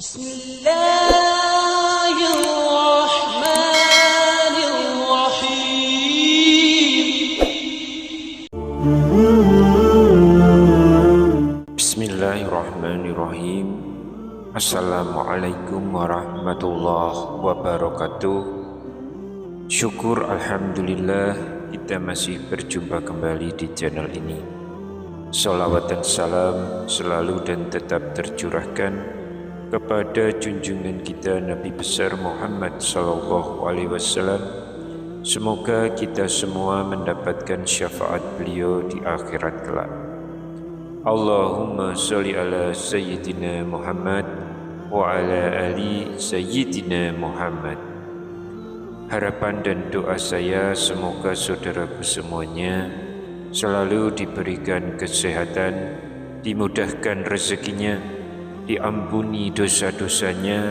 Bismillahirrahmanirrahim. Assalamualaikum warahmatullahi wabarakatuh. Syukur alhamdulillah kita masih berjumpa kembali di channel ini. Salawat dan salam selalu dan tetap tercurahkan kepada junjungan kita Nabi besar Muhammad sallallahu alaihi wasallam. Semoga kita semua mendapatkan syafaat beliau di akhirat kelak. Allahumma sholli ala Sayyidina Muhammad wa ala ali Sayyidina Muhammad. Harapan dan doa saya semoga saudaraku semuanya selalu diberikan kesehatan, dimudahkan rezekinya, diampuni dosa-dosanya,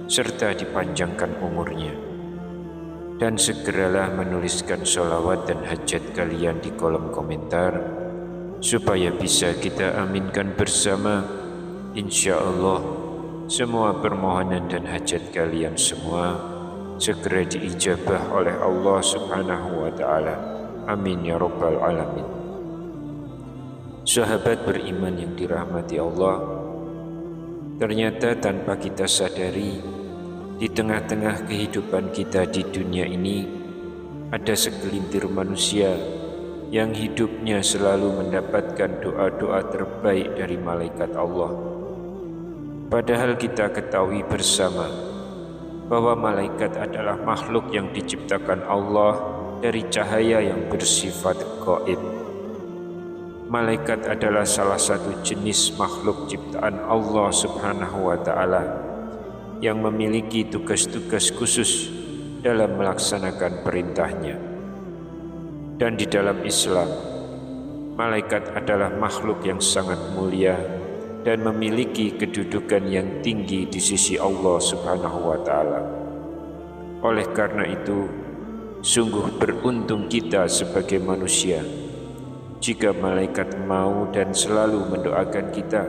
serta dipanjangkan umurnya. Dan segeralah menuliskan sholawat dan hajat kalian di kolom komentar, supaya bisa kita aminkan bersama. Insya Allah semua permohonan dan hajat kalian semua segera diijabah oleh Allah subhanahu wa ta'ala. Amin ya rabbal alamin. Sahabat beriman yang dirahmati Allah, ternyata tanpa kita sadari, di tengah-tengah kehidupan kita di dunia ini ada segelintir manusia yang hidupnya selalu mendapatkan doa-doa terbaik dari malaikat Allah. Padahal kita ketahui bersama bahwa malaikat adalah makhluk yang diciptakan Allah dari cahaya yang bersifat gaib. Malaikat adalah salah satu jenis makhluk ciptaan Allah subhanahu wa ta'ala yang memiliki tugas-tugas khusus dalam melaksanakan perintahnya. Dan di dalam Islam, malaikat adalah makhluk yang sangat mulia dan memiliki kedudukan yang tinggi di sisi Allah subhanahu wa ta'ala. Oleh karena itu, sungguh beruntung kita sebagai manusia jika malaikat mau dan selalu mendoakan kita,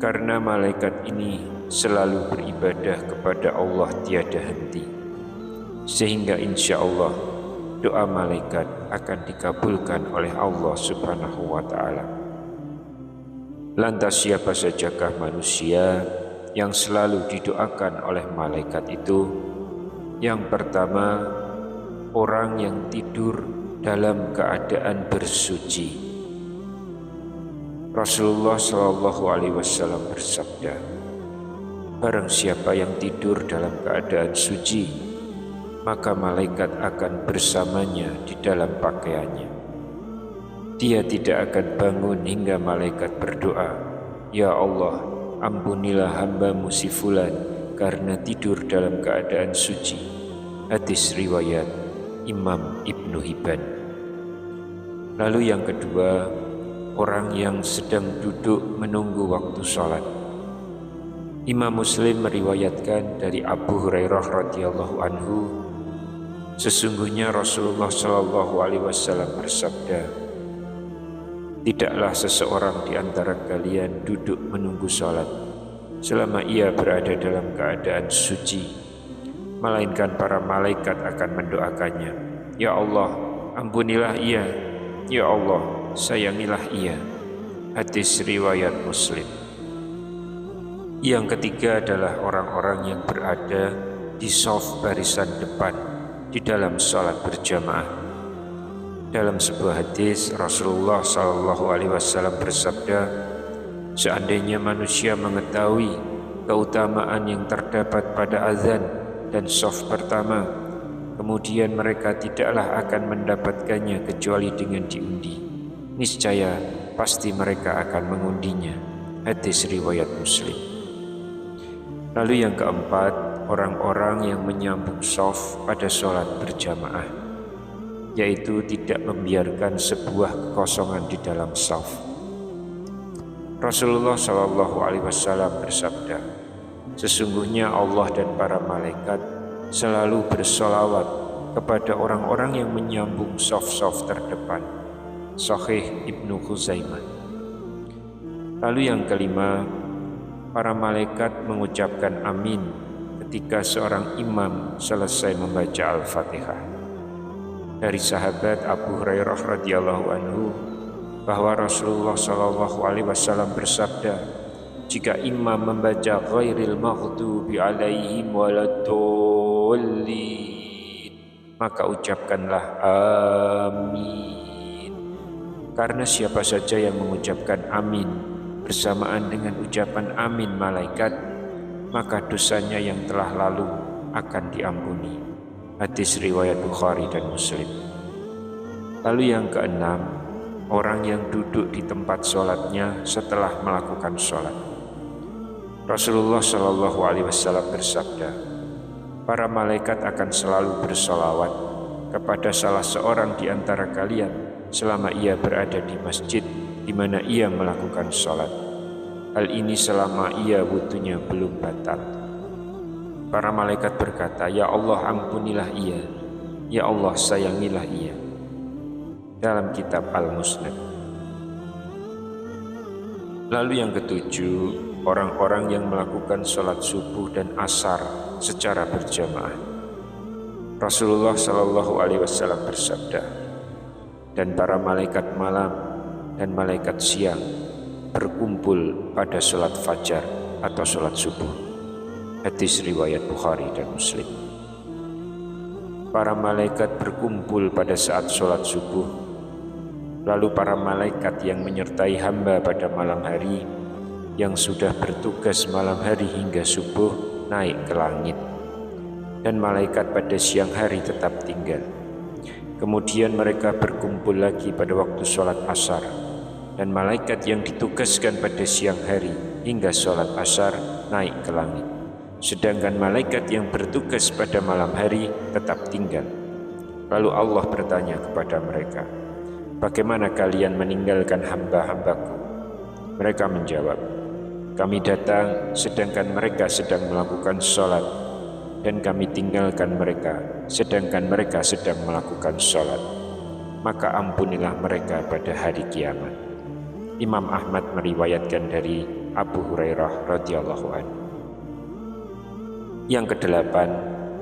karena malaikat ini selalu beribadah kepada Allah tiada henti, sehingga insya Allah doa malaikat akan dikabulkan oleh Allah subhanahu wa ta'ala. Lantas siapa sajakah manusia yang selalu didoakan oleh malaikat itu? Yang pertama, orang yang tidur dalam keadaan bersuci. Rasulullah sallallahu alaihi wasallam bersabda, barang siapa yang tidur dalam keadaan suci, maka malaikat akan bersamanya di dalam pakaiannya. Dia tidak akan bangun hingga malaikat berdoa, ya Allah, ampunilah hamba-Mu si fulan karena tidur dalam keadaan suci. Hadis riwayat Imam Ibnu Hibban. Lalu yang kedua, orang yang sedang duduk menunggu waktu sholat. Imam Muslim meriwayatkan dari Abu Hurairah radhiyallahu anhu, sesungguhnya Rasulullah sallallahu alaihi wasallam bersabda, tidaklah seseorang di antara kalian duduk menunggu sholat selama ia berada dalam keadaan suci, melainkan para malaikat akan mendoakannya, ya Allah, ampunilah ia, ya Allah, sayangilah ia. Hadis riwayat Muslim. Yang ketiga adalah orang-orang yang berada di shaf barisan depan di dalam sholat berjamaah. Dalam sebuah hadis, Rasulullah SAW bersabda, seandainya manusia mengetahui keutamaan yang terdapat pada azan dan shaf pertama, kemudian mereka tidaklah akan mendapatkannya kecuali dengan diundi. Niscaya pasti mereka akan mengundinya. Hadis riwayat Muslim. Lalu yang keempat, orang-orang yang menyambung shaf pada sholat berjamaah, yaitu tidak membiarkan sebuah kekosongan di dalam shaf. Rasulullah SAW bersabda, sesungguhnya Allah dan para malaikat selalu bersolawat kepada orang-orang yang menyambung shaf-shaf terdepan. Sahih Ibnu Khuzaimah. Lalu yang kelima, para malaikat mengucapkan amin ketika seorang imam selesai membaca Al-Fatihah. Dari sahabat Abu Hurairah radhiyallahu anhu bahwa Rasulullah SAW bersabda, jika imam membaca ghairil maghdubi alaihim waladdallin, maka ucapkanlah amin. Karena siapa saja yang mengucapkan amin bersamaan dengan ucapan amin malaikat, maka dosanya yang telah lalu akan diampuni. Hadis riwayat Bukhari dan Muslim. Lalu yang keenam, orang yang duduk di tempat sholatnya setelah melakukan sholat. Rasulullah SAW bersabda, para malaikat akan selalu bersolawat kepada salah seorang di antara kalian selama ia berada di masjid di mana ia melakukan sholat. Hal ini selama ia wudunya belum batal. Para malaikat berkata, ya Allah ampunilah ia, ya Allah sayangilah ia. Dalam kitab Al-Musnad. Lalu yang ketujuh, orang-orang yang melakukan sholat subuh dan asar secara berjamaah. Rasulullah SAW bersabda, dan para malaikat malam dan malaikat siang berkumpul pada sholat fajar atau sholat subuh. Hadis riwayat Bukhari dan Muslim. Para malaikat berkumpul pada saat sholat subuh. Lalu para malaikat yang menyertai hamba pada malam hari, yang sudah bertugas malam hari hingga subuh, naik ke langit. Dan malaikat pada siang hari tetap tinggal. Kemudian mereka berkumpul lagi pada waktu sholat asar. Dan malaikat yang ditugaskan pada siang hari hingga sholat asar naik ke langit. Sedangkan malaikat yang bertugas pada malam hari tetap tinggal. Lalu Allah bertanya kepada mereka, bagaimana kalian meninggalkan hamba-hambaku? Mereka menjawab, kami datang sedangkan mereka sedang melakukan sholat, dan kami tinggalkan mereka sedangkan mereka sedang melakukan sholat. Maka ampunilah mereka pada hari kiamat. Imam Ahmad meriwayatkan dari Abu Hurairah radhiyallahu anhu. Yang kedelapan,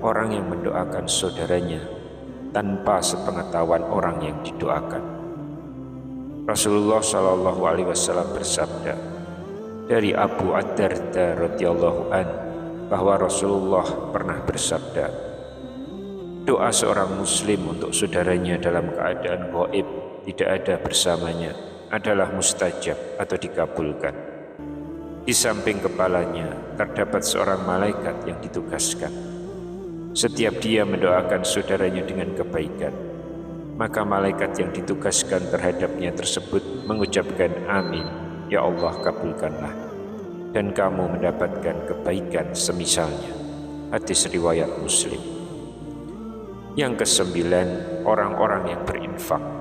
orang yang mendoakan saudaranya tanpa sepengetahuan orang yang didoakan. Rasulullah SAW bersabda dari Abu Ad-Darda radhiyallahu anhu bahwa Rasulullah pernah bersabda, doa seorang muslim untuk saudaranya dalam keadaan gaib tidak ada bersamanya adalah mustajab atau dikabulkan. Di samping kepalanya terdapat seorang malaikat yang ditugaskan. Setiap dia mendoakan saudaranya dengan kebaikan, maka malaikat yang ditugaskan terhadapnya tersebut mengucapkan amin, ya Allah kabulkanlah, dan kamu mendapatkan kebaikan semisalnya. Hadis riwayat Muslim. Yang kesembilan, orang-orang yang berinfak.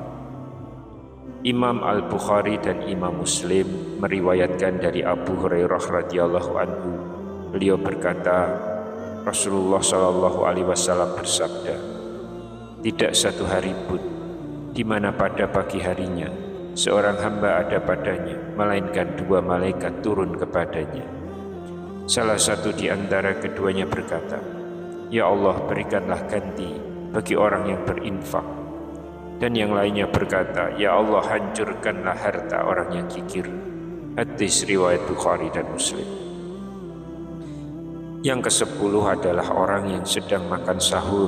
Imam Al-Bukhari dan Imam Muslim meriwayatkan dari Abu Hurairah radhiyallahu anhu. Beliau berkata, Rasulullah SAW bersabda, tidak satu hari pun di mana pada pagi harinya seorang hamba ada padanya, melainkan dua malaikat turun kepadanya. Salah satu di antara keduanya berkata, ya Allah berikanlah ganti bagi orang yang berinfak. Dan yang lainnya berkata, ya Allah hancurkanlah harta orang yang kikir. Hadis riwayat Bukhari dan Muslim. Yang ke-10 adalah orang yang sedang makan sahur.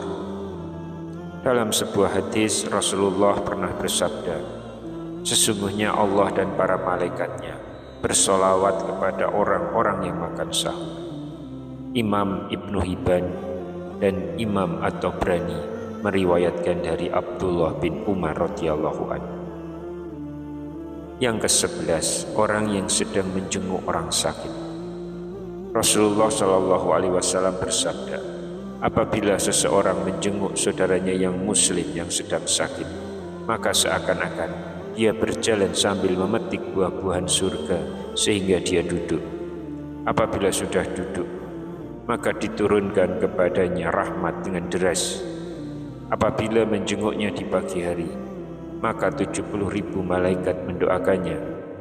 Dalam sebuah hadis Rasulullah pernah bersabda, sesungguhnya Allah dan para malaikatnya bersolawat kepada orang-orang yang makan sahur. Imam Ibnu Hibban dan Imam At-Tabrani meriwayatkan dari Abdullah bin Umar radhiyallahu anhu. Yang ke-11, orang yang sedang menjenguk orang sakit. Rasulullah SAW bersabda, apabila seseorang menjenguk saudaranya yang muslim yang sedang sakit, maka seakan-akan dia berjalan sambil memetik buah-buahan surga sehingga dia duduk. Apabila sudah duduk, maka diturunkan kepadanya rahmat dengan deras. Apabila menjenguknya di pagi hari, maka 70.000 malaikat mendoakannya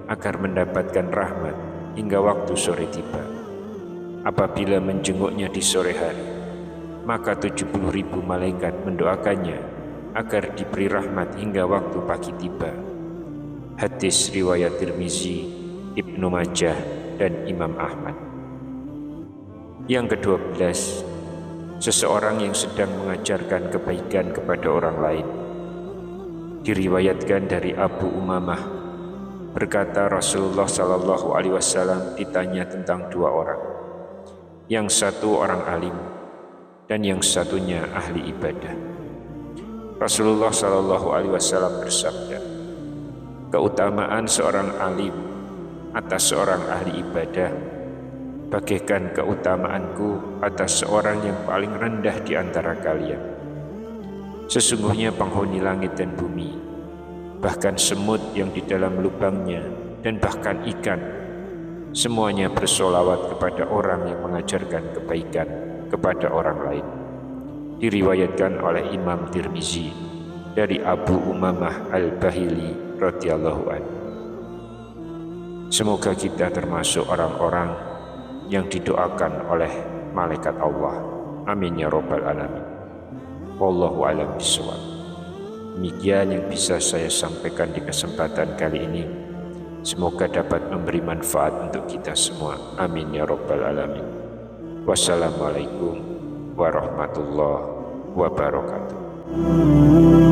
agar mendapatkan rahmat hingga waktu sore tiba. Apabila menjenguknya di sore hari, maka 70.000 malaikat mendoakannya agar diberi rahmat hingga waktu pagi tiba. Hadis riwayat Tirmizi, Ibnu Majah, dan Imam Ahmad. Yang ke-12, seseorang yang sedang mengajarkan kebaikan kepada orang lain. Diriwayatkan dari Abu Umamah, berkata Rasulullah SAW ditanya tentang dua orang. Yang satu orang alim dan yang satunya ahli ibadah. Rasulullah SAW bersabda, keutamaan seorang alim atas seorang ahli ibadah bagaikan keutamaanku atas seorang yang paling rendah di antara kalian. Sesungguhnya penghuni langit dan bumi, bahkan semut yang di dalam lubangnya, dan bahkan ikan, semuanya bersolawat kepada orang yang mengajarkan kebaikan kepada orang lain. Diriwayatkan oleh Imam Tirmizi dari Abu Umamah Al-Bahili radhiyallahu anhu. Semoga kita termasuk orang-orang yang didoakan oleh malaikat Allah. Amin ya rabbal alamin. Wallahu a'lam bishawab. Demikian yang bisa saya sampaikan di kesempatan kali ini. Semoga dapat memberi manfaat untuk kita semua. Amin ya rabbal alamin. Wassalamualaikum warahmatullahi wabarakatuh.